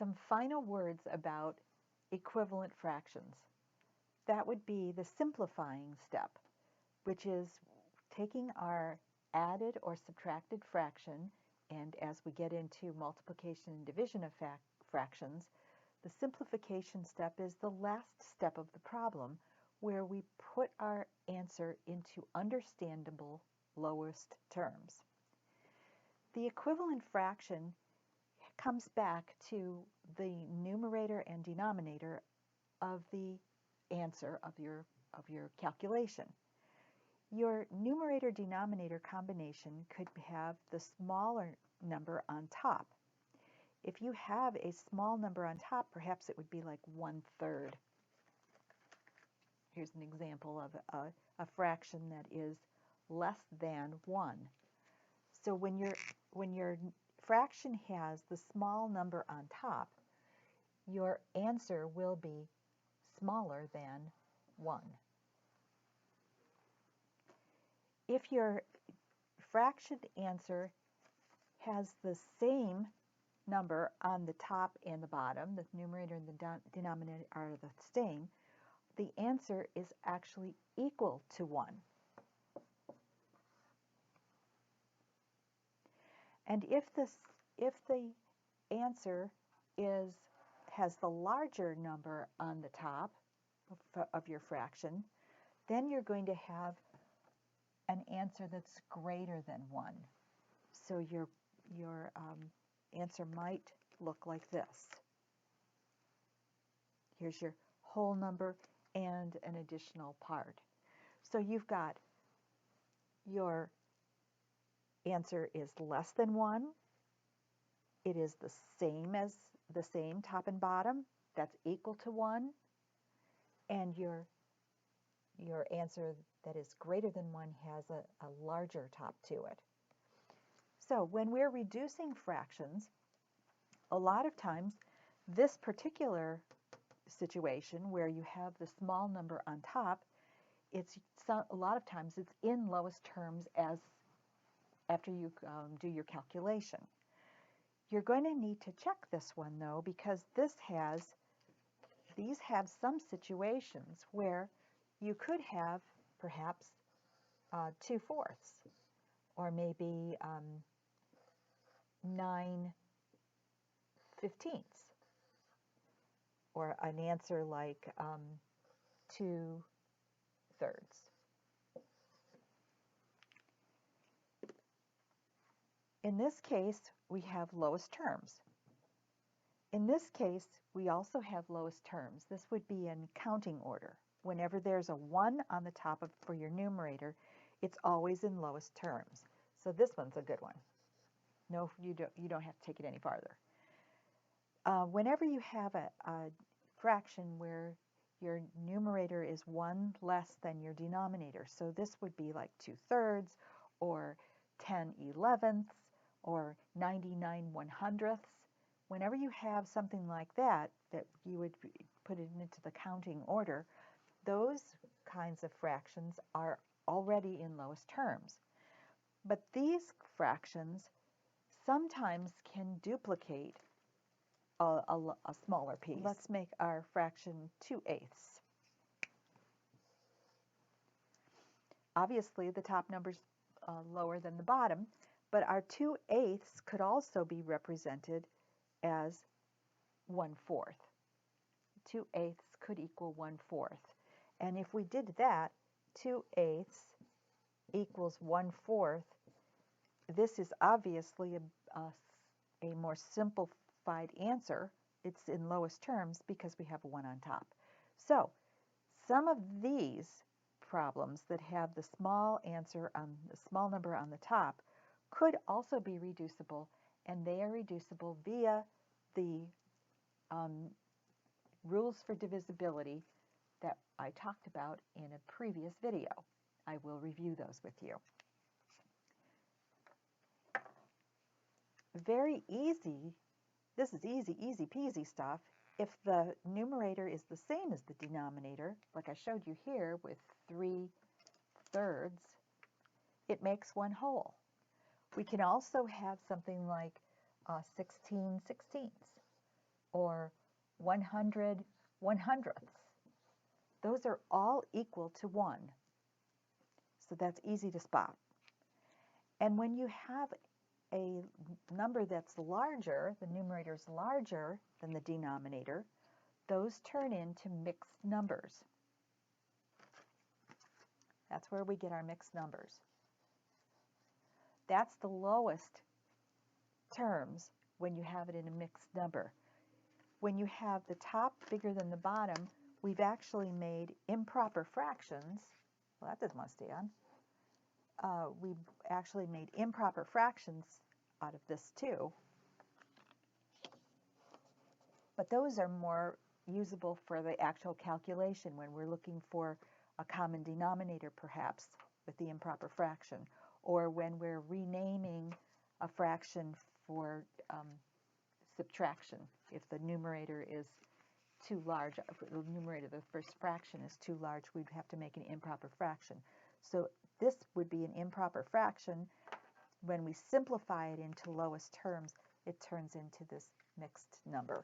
some final words about equivalent fractions. That would be the simplifying step, which is taking our added or subtracted fraction, and as we get into multiplication and division of fractions, the simplification step is the last step of the problem, where we put our answer into understandable lowest terms. The equivalent fraction comes back to the numerator and denominator of the answer of your calculation. Your numerator-denominator combination could have the smaller number on top. If you have a small number on top, perhaps it would be like 1/3. Here's an example of a fraction that is less than 1. So when your fraction has the small number on top, your answer will be smaller than 1. If your fraction answer has the same number on the top and the bottom, the numerator and the denominator are the same, the answer is actually equal to 1. And if the answer has the larger number on the top of your fraction, then you're going to have an answer that's greater than 1. So your answer might look like this. Here's your whole number and an additional part. So you've got your answer is less than 1. It is the same top and bottom. That's equal to 1. And your answer that is greater than 1 has a larger top to it. So when we're reducing fractions, a lot of times this particular situation where you have the small number on top, a lot of times it's in lowest terms as after you do your calculation. You're going to need to check this one though, because these have some situations where you could have perhaps 2/4 or maybe 9/15 or an answer like 2/3. In this case, we have lowest terms. In this case, we also have lowest terms. This would be in counting order. Whenever there's a 1 on the top for your numerator, it's always in lowest terms. So this one's a good one. No, you don't have to take it any farther. Whenever you have a fraction where your numerator is 1 less than your denominator, so this would be like 2/3 or 10/11 or 99/100. Whenever you have something like that you would put it into the counting order, those kinds of fractions are already in lowest terms. But these fractions sometimes can duplicate a smaller piece. Let's make our fraction 2/8. Obviously, the top number's lower than the bottom, but our 2/8 could also be represented as 1/4. 2/8 could equal 1/4. And if we did that, 2/8 equals 1/4. This is obviously a more simplified answer. It's in lowest terms because we have a 1 on top. So some of these problems that have the small number on the top could also be reducible, and they are reducible via the rules for divisibility that I talked about in a previous video. I will review those with you. Very easy. This is easy peasy stuff. If the numerator is the same as the denominator, like I showed you here with 3/3, it makes 1/2. We can also have something like 16/16. or 100 100ths. Those are all equal to 1. So that's easy to spot. And when you have a number that's larger, the numerator is larger than the denominator, those turn into mixed numbers. That's where we get our mixed numbers. That's the lowest terms when you have it in a mixed number. When you have the top bigger than the bottom, we've actually made improper fractions. Well, that doesn't want to stay on. We've actually made improper fractions out of this too. But those are more usable for the actual calculation when we're looking for a common denominator, perhaps, with the improper fraction, or when we're renaming a fraction for subtraction. If the numerator is too large, if the numerator, the first fraction is too large, we'd have to make an improper fraction. So this would be an improper fraction. When we simplify it into lowest terms, it turns into this mixed number.